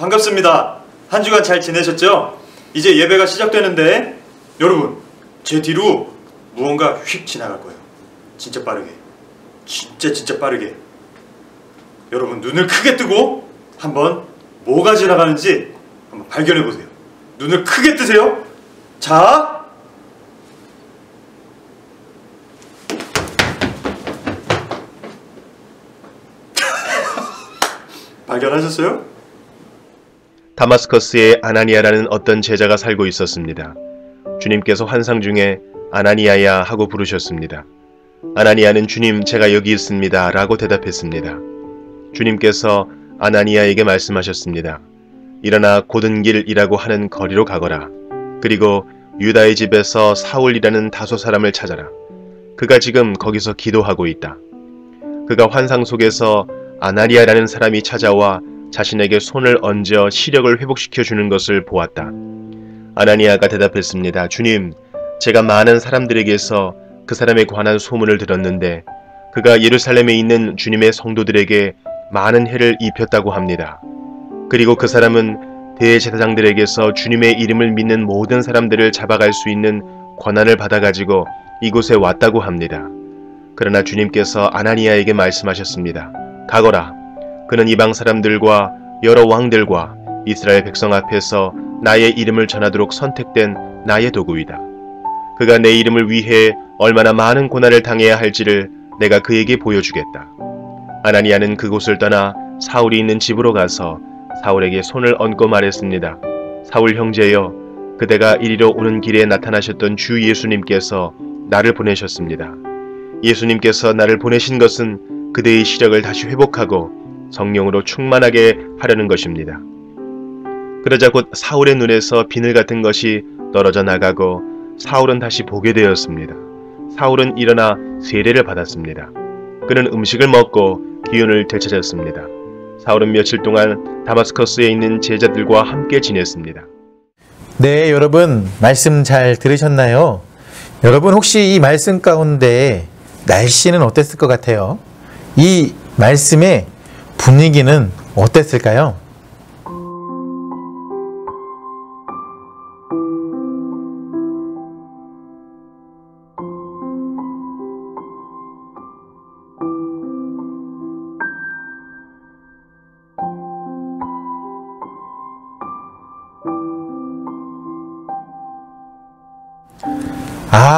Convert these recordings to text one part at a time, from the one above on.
반갑습니다. 한 주간 잘 지내셨죠? 이제 예배가 시작되는데 여러분, 제 뒤로 무언가 휙 지나갈 거예요. 진짜 빠르게. 진짜 빠르게. 여러분 눈을 크게 뜨고 한번 뭐가 지나가는지 한번 발견해 보세요. 눈을 크게 뜨세요. 자, 발견하셨어요? 다마스커스에 아나니아라는 어떤 제자가 살고 있었습니다. 주님께서 환상 중에 아나니아야 하고 부르셨습니다. 아나니아는 주님, 제가 여기 있습니다 라고 대답했습니다. 주님께서 아나니아에게 말씀하셨습니다. 일어나 곧은 길이라고 하는 거리로 가거라. 그리고 유다의 집에서 사울이라는 다소 사람을 찾아라. 그가 지금 거기서 기도하고 있다. 그가 환상 속에서 아나니아라는 사람이 찾아와 자신에게 손을 얹어 시력을 회복시켜 주는 것을 보았다. 아나니아가 대답했습니다. 주님, 제가 많은 사람들에게서 그 사람에 관한 소문을 들었는데 그가 예루살렘에 있는 주님의 성도들에게 많은 해를 입혔다고 합니다. 그리고 그 사람은 대제사장들에게서 주님의 이름을 믿는 모든 사람들을 잡아갈 수 있는 권한을 받아가지고 이곳에 왔다고 합니다. 그러나 주님께서 아나니아에게 말씀하셨습니다. 가거라. 그는 이방 사람들과 여러 왕들과 이스라엘 백성 앞에서 나의 이름을 전하도록 선택된 나의 도구이다. 그가 내 이름을 위해 얼마나 많은 고난을 당해야 할지를 내가 그에게 보여주겠다. 아나니아는 그곳을 떠나 사울이 있는 집으로 가서 사울에게 손을 얹고 말했습니다. 사울 형제여, 그대가 이리로 오는 길에 나타나셨던 주 예수님께서 나를 보내셨습니다. 예수님께서 나를 보내신 것은 그대의 시력을 다시 회복하고 성령으로 충만하게 하려는 것입니다. 그러자 곧 사울의 눈에서 비늘 같은 것이 떨어져 나가고 사울은 다시 보게 되었습니다. 사울은 일어나 세례를 받았습니다. 그는 음식을 먹고 기운을 되찾았습니다. 사울은 며칠 동안 다마스커스에 있는 제자들과 함께 지냈습니다. 네, 여러분 말씀 잘 들으셨나요? 여러분 혹시 이 말씀 가운데 날씨는 어땠을 것 같아요? 이 말씀의 분위기는 어땠을까요?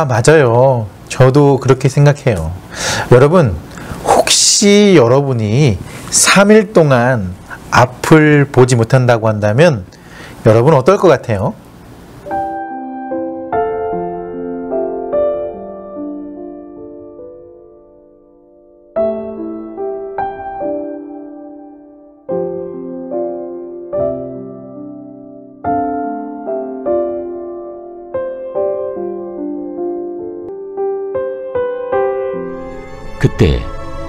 맞아요. 저도 그렇게 생각해요. 여러분, 혹시 여러분이 3일 동안 앞을 보지 못한다고 한다면 여러분 어떨 것 같아요? 그때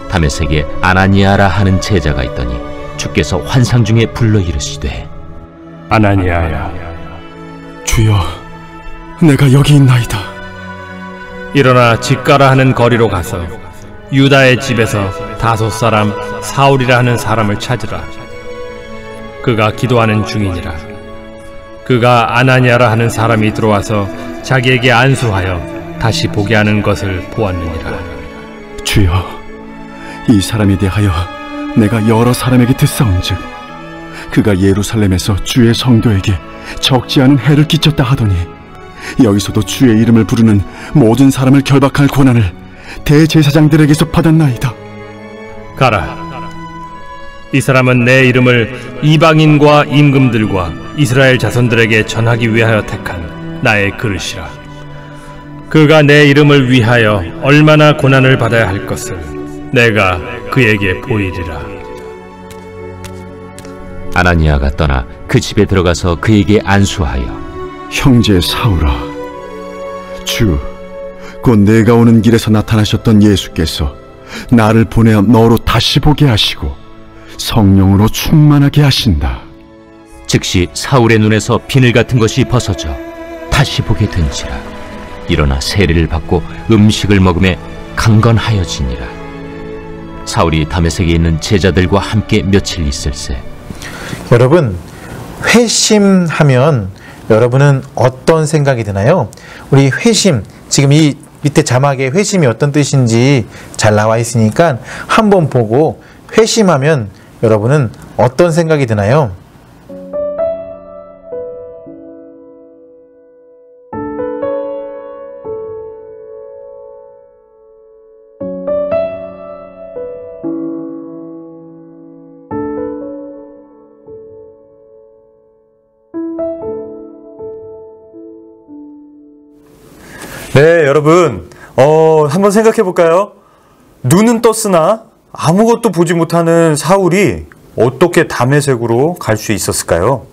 다메섹에 아나니아라 하는 제자가 있더니 주께서 환상 중에 불러 이르시되 아나니아야. 주여, 내가 여기 있나이다. 일어나 집가라 하는 거리로 가서 유다의 집에서 다섯 사람 사울이라 하는 사람을 찾으라. 그가 기도하는 중이니라. 그가 아나니아라 하는 사람이 들어와서 자기에게 안수하여 다시 보게 하는 것을 보았느니라. 주여, 이 사람에 대하여 내가 여러 사람에게 듣사온즉 그가 예루살렘에서 주의 성도에게 적지 않은 해를 끼쳤다 하더니 여기서도 주의 이름을 부르는 모든 사람을 결박할 권한을 대제사장들에게서 받았나이다. 가라. 이 사람은 내 이름을 이방인과 임금들과 이스라엘 자손들에게 전하기 위하여 택한 나의 그릇이라. 그가 내 이름을 위하여 얼마나 고난을 받아야 할 것을 내가 그에게 보이리라. 아나니아가 떠나 그 집에 들어가서 그에게 안수하여 형제 사울아, 주, 곧 내가 오는 길에서 나타나셨던 예수께서 나를 보내어 너로 다시 보게 하시고 성령으로 충만하게 하신다. 즉시 사울의 눈에서 비늘 같은 것이 벗어져 다시 보게 된지라. 일어나 세례를 받고 음식을 먹음에 강건하여지니라. 사울이 다메섹에 있는 제자들과 함께 며칠 있을세. 여러분, 회심하면 여러분은 어떤 생각이 드나요? 우리 회심, 지금 이 밑에 자막에 회심이 어떤 뜻인지 잘 나와 있으니까 한번 보고 회심하면 여러분은 어떤 생각이 드나요? 네, 여러분, 한번 생각해 볼까요? 눈은 떴으나 아무것도 보지 못하는 사울이 어떻게 다메섹으로 갈 수 있었을까요?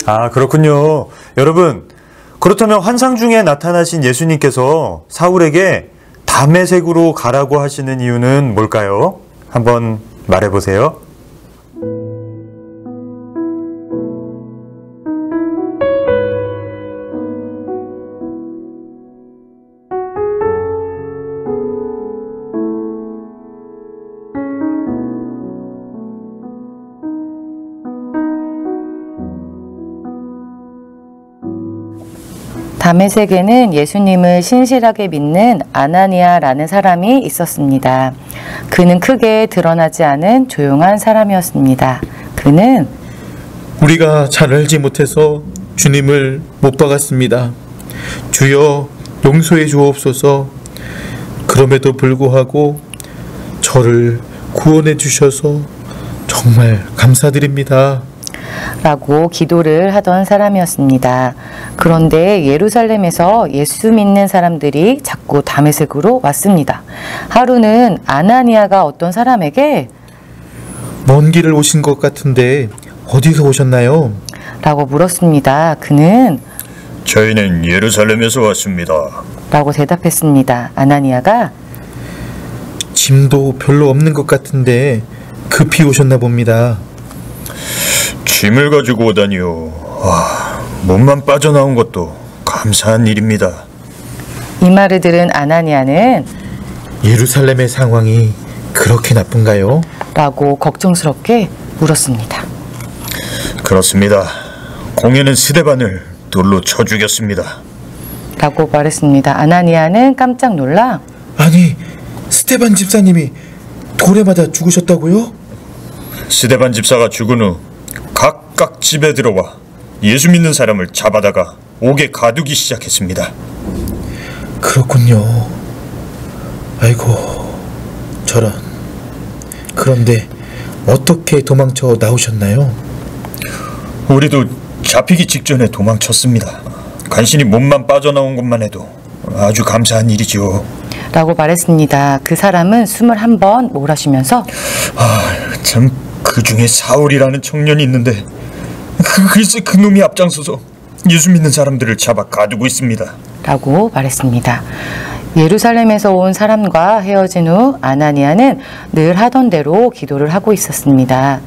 아, 그렇군요. 여러분, 그렇다면 환상 중에 나타나신 예수님께서 사울에게 다메섹으로 가라고 하시는 이유는 뭘까요? 한번 말해보세요. 다메섹에는 예수님을 신실하게 믿는 아나니아라는 사람이 있었습니다. 그는 크게 드러나지 않은 조용한 사람이었습니다. 그는 우리가 잘 알지 못해서 주님을 못 박았습니다. 주여 용서해 주옵소서. 그럼에도 불구하고 저를 구원해 주셔서 정말 감사드립니다. 라고 기도를 하던 사람이었습니다. 그런데 예루살렘에서 예수 믿는 사람들이 자꾸 다메섹으로 왔습니다. 하루는 아나니아가 어떤 사람에게 먼 길을 오신 것 같은데 어디서 오셨나요? 라고 물었습니다. 그는 저희는 예루살렘에서 왔습니다. 라고 대답했습니다. 아나니아가 짐도 별로 없는 것 같은데 급히 오셨나 봅니다. 짐을 가지고 오다니요. 몸만 빠져나온 것도 감사한 일입니다. 이 말을 들은 아나니아는 예루살렘의 상황이 그렇게 나쁜가요? 라고 걱정스럽게 물었습니다. 그렇습니다. 공예는 스데반을 돌로 쳐 죽였습니다. 라고 말했습니다. 아나니아는 깜짝 놀라 아니, 스테반 집사님이 돌에 맞아 죽으셨다고요? 스데반 집사가 죽은 후 각각 집에 들어와 예수 믿는 사람을 잡아다가 옥에 가두기 시작했습니다. 그렇군요. 아이고, 저런. 그런데 어떻게 도망쳐 나오셨나요? 우리도 잡히기 직전에 도망쳤습니다. 간신히 몸만 빠져나온 것만 해도 아주 감사한 일이죠. 라고 말했습니다. 그 사람은 숨을 한번 몰아쉬면서 참, 그 중에 사울이라는 청년이 있는데 글쎄 그 놈이 앞장서서 예수 믿는 사람들을 잡아 가두고 있습니다. 라고 말했습니다. 예루살렘에서 온 사람과 헤어진 후 아나니아는 늘 하던 대로 기도를 하고 있었습니다.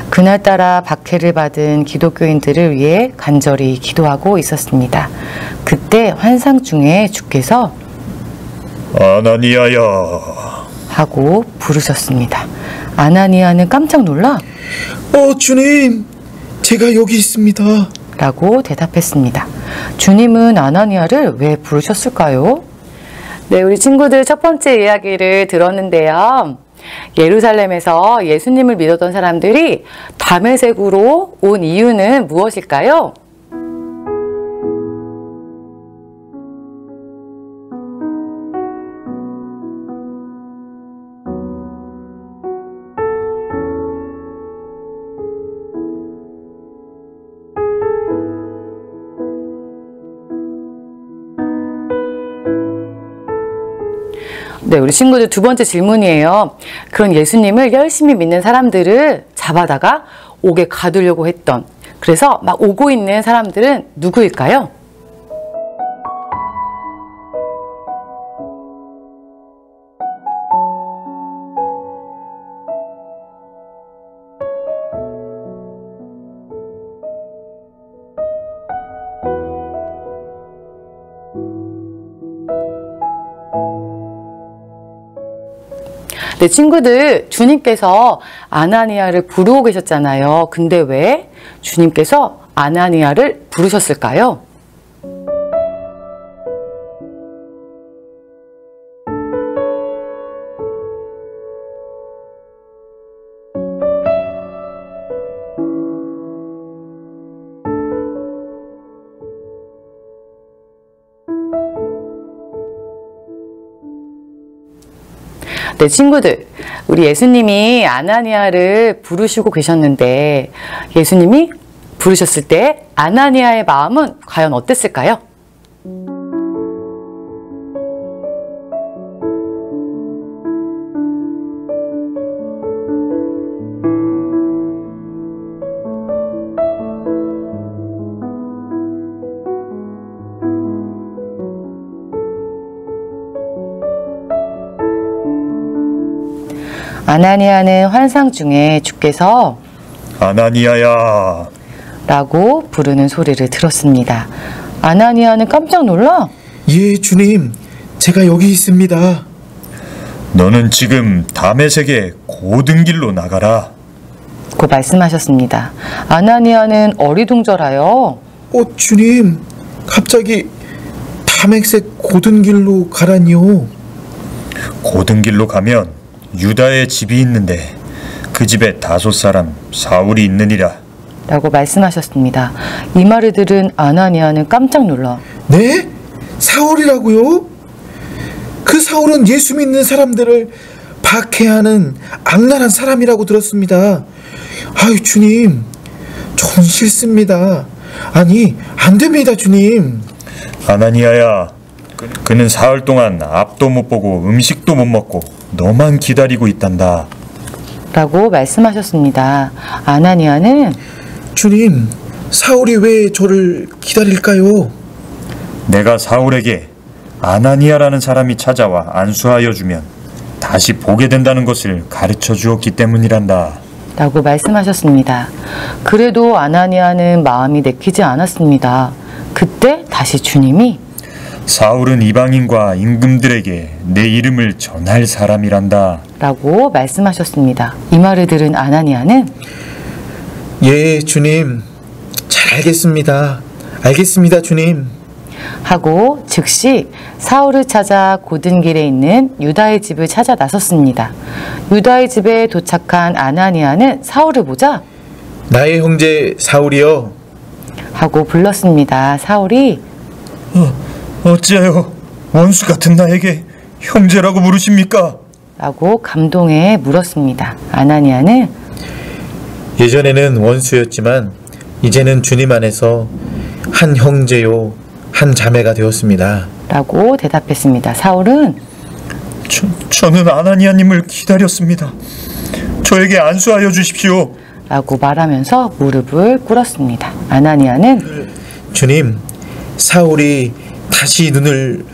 그날따라 박해를 받은 기독교인들을 위해 간절히 기도하고 있었습니다. 그때 환상 중에 주께서 아나니아야 하고 부르셨습니다. 아나니아는 깜짝 놀라 주님, 제가 여기 있습니다. 라고 대답했습니다. 주님은 아나니아를 왜 부르셨을까요? 네, 우리 친구들 첫 번째 이야기를 들었는데요. 예루살렘에서 예수님을 믿었던 사람들이 다메섹으로 온 이유는 무엇일까요? 네, 우리 친구들 두 번째 질문이에요. 그런 예수님을 열심히 믿는 사람들을 잡아다가 옥에 가두려고 했던, 그래서 막 오고 있는 사람들은 누구일까요? 네, 친구들, 주님께서 아나니아를 부르고 계셨잖아요. 근데 왜 주님께서 아나니아를 부르셨을까요? 네, 친구들, 우리 예수님이 아나니아를 부르시고 계셨는데 예수님이 부르셨을 때 아나니아의 마음은 과연 어땠을까요? 아나니아는 환상 중에 주께서 아나니아야. 라고 부르는 소리를 들었습니다. 아나니아는 깜짝 놀라 예, 주님. 제가 여기 있습니다. 너는 지금 다메섹의 고등길로 나가라. 고 말씀하셨습니다. 아나니아는 어리둥절하여 주님. 갑자기 다메섹 고든길로 가라니요. 고등길로 가면 유다의 집이 있는데 그 집에 5사람 사울이 있느니라. 라고 말씀하셨습니다. 이 말을 들은 아나니아는 깜짝 놀라 네? 사울이라고요? 그 사울은 예수 믿는 사람들을 박해하는 악랄한 사람이라고 들었습니다. 아유, 주님. 전 싫습니다. 아니, 안 됩니다, 주님. 아나니아야, 그는 사흘 동안 앞도 못 보고 음식도 못 먹고 너만 기다리고 있단다. 라고 말씀하셨습니다. 아나니아는 주님, 사울이 왜 저를 기다릴까요? 내가 사울에게 아나니아라는 사람이 찾아와 안수하여 주면 다시 보게 된다는 것을 가르쳐 주었기 때문이란다. 라고 말씀하셨습니다. 그래도 아나니아는 마음이 내키지 않았습니다. 그때 다시 주님이 사울은 이방인과 임금들에게 내 이름을 전할 사람이란다. 라고 말씀하셨습니다. 이 말을 들은 아나니아는 예, 주님. 잘 알겠습니다. 알겠습니다, 주님. 하고 즉시 사울을 찾아 고든길에 있는 유다의 집을 찾아 나섰습니다. 유다의 집에 도착한 아나니아는 사울을 보자 나의 형제 사울이여. 하고 불렀습니다. 사울이 어찌하여 원수 같은 나에게 형제라고 부르십니까? 라고 감동해 물었습니다. 아나니아는 예전에는 원수였지만 이제는 주님 안에서 한 형제요, 한 자매가 되었습니다. 라고 대답했습니다. 사울은 저는 아나니아님을 기다렸습니다. 저에게 안수하여 주십시오. 라고 말하면서 무릎을 꿇었습니다. 아나니아는 주님, 사울이 다시 눈을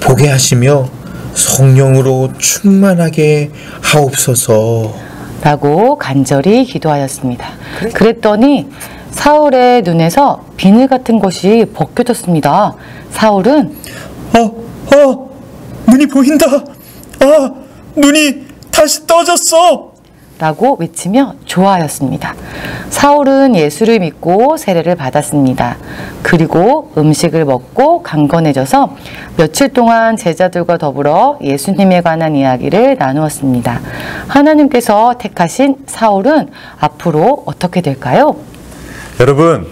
보게 하시며 성령으로 충만하게 하옵소서. 라고 간절히 기도하였습니다. 그랬더니 사울의 눈에서 비늘 같은 것이 벗겨졌습니다. 사울은 눈이 보인다. 눈이 다시 떠졌어. 라고 외치며 좋아하였습니다. 사울은 예수를 믿고 세례를 받았습니다. 그리고 음식을 먹고 강건해져서 며칠 동안 제자들과 더불어 예수님에 관한 이야기를 나누었습니다. 하나님께서 택하신 사울은 앞으로 어떻게 될까요? 여러분,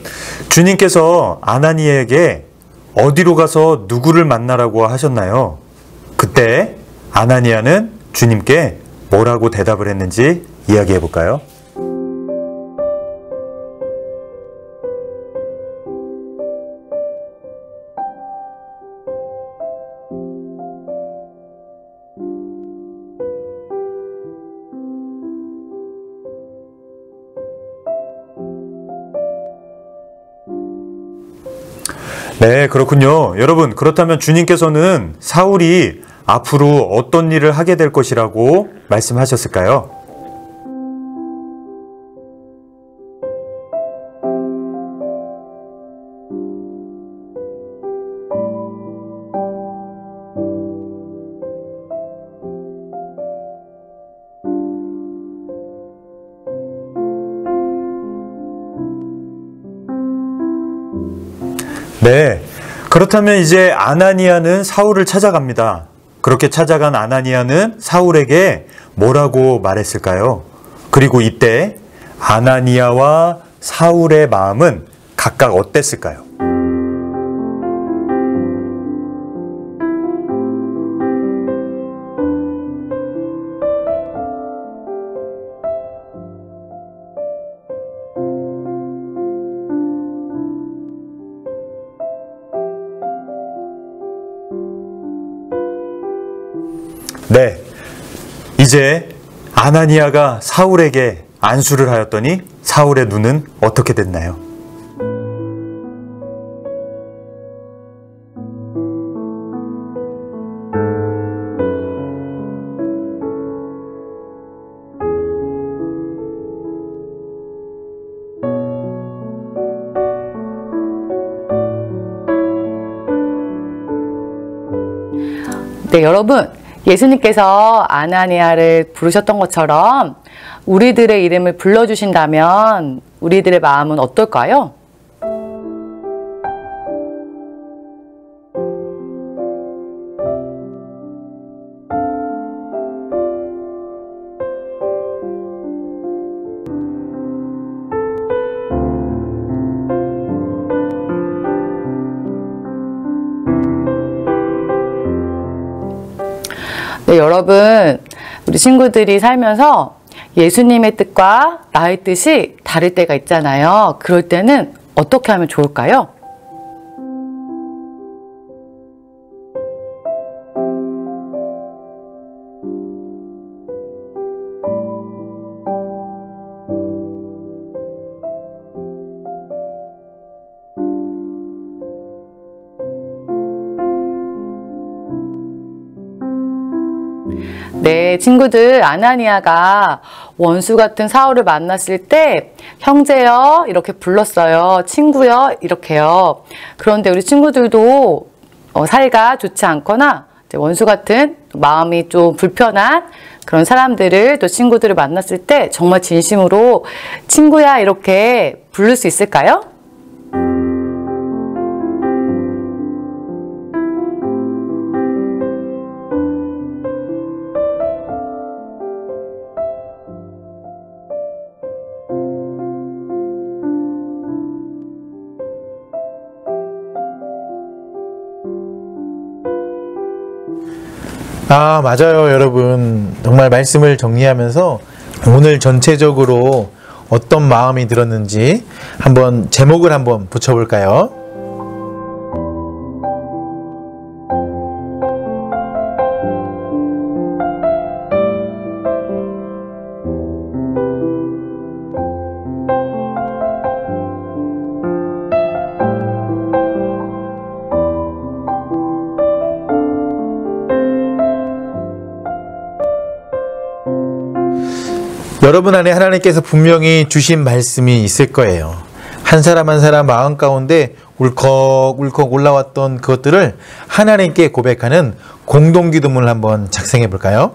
주님께서 아나니에게 어디로 가서 누구를 만나라고 하셨나요? 그때 아나니아는 주님께 뭐라고 대답을 했는지 이야기해 볼까요? 네, 그렇군요. 여러분, 그렇다면 주님께서는 사울이 앞으로 어떤 일을 하게 될 것이라고 말씀하셨을까요? 네. 그렇다면 이제 아나니아는 사울을 찾아갑니다. 그렇게 찾아간 아나니아는 사울에게 뭐라고 말했을까요? 그리고 이때 아나니아와 사울의 마음은 각각 어땠을까요? 네, 이제 아나니아가 사울에게 안수를 하였더니 사울의 눈은 어떻게 됐나요? 네, 여러분. 예수님께서 아나니아를 부르셨던 것처럼 우리들의 이름을 불러주신다면 우리들의 마음은 어떨까요? 네, 여러분, 우리 친구들이 살면서 예수님의 뜻과 나의 뜻이 다를 때가 있잖아요. 그럴 때는 어떻게 하면 좋을까요? 네, 친구들, 아나니아가 원수 같은 사울을 만났을 때 형제여 이렇게 불렀어요. 친구여 이렇게요. 그런데 우리 친구들도 사이가 좋지 않거나 원수 같은 마음이 좀 불편한 그런 사람들을 또 친구들을 만났을 때 정말 진심으로 친구야 이렇게 부를 수 있을까요? 아, 맞아요, 여러분. 정말 말씀을 정리하면서 오늘 전체적으로 어떤 마음이 들었는지 한번 제목을 한번 붙여볼까요? 여러분 안에 하나님께서 분명히 주신 말씀이 있을 거예요. 한 사람 한 사람 마음 가운데 울컥울컥 올라왔던 그것들을 하나님께 고백하는 공동기도문을 한번 작성해 볼까요?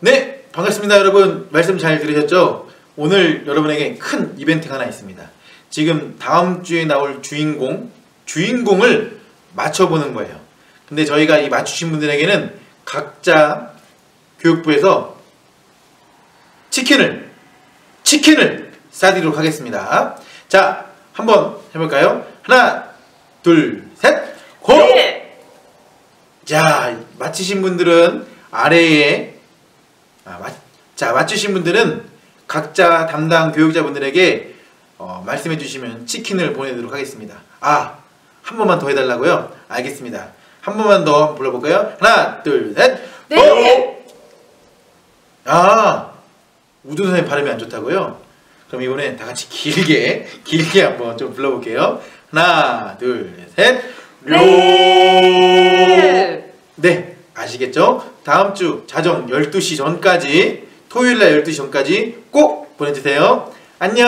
네, 반갑습니다. 여러분, 말씀 잘 들으셨죠? 오늘 여러분에게 큰 이벤트가 하나 있습니다. 지금 다음 주에 나올 주인공을 맞춰보는 거예요. 근데 저희가 이 맞추신 분들에게는 각자 교육부에서 치킨을 싸드리도록 하겠습니다. 자, 한번 해볼까요? 하나, 둘, 셋, 고! 자, 맞히신 분들은 아래에 맞추신 분들은 각자 담당 교육자분들에게 말씀해 주시면 치킨을 보내드리도록 하겠습니다. 한 번만 더 해달라고요? 알겠습니다. 한 번만 더 불러볼까요? 하나, 둘, 셋, 네! 우두 선생님 발음이 안 좋다고요? 그럼 이번엔 다 같이 길게 한번 좀 불러볼게요. 하나, 둘, 셋. 네, 아시겠죠? 다음 주 자정 12시 전까지, 토요일날 12시 전까지 꼭 보내주세요. 안녕.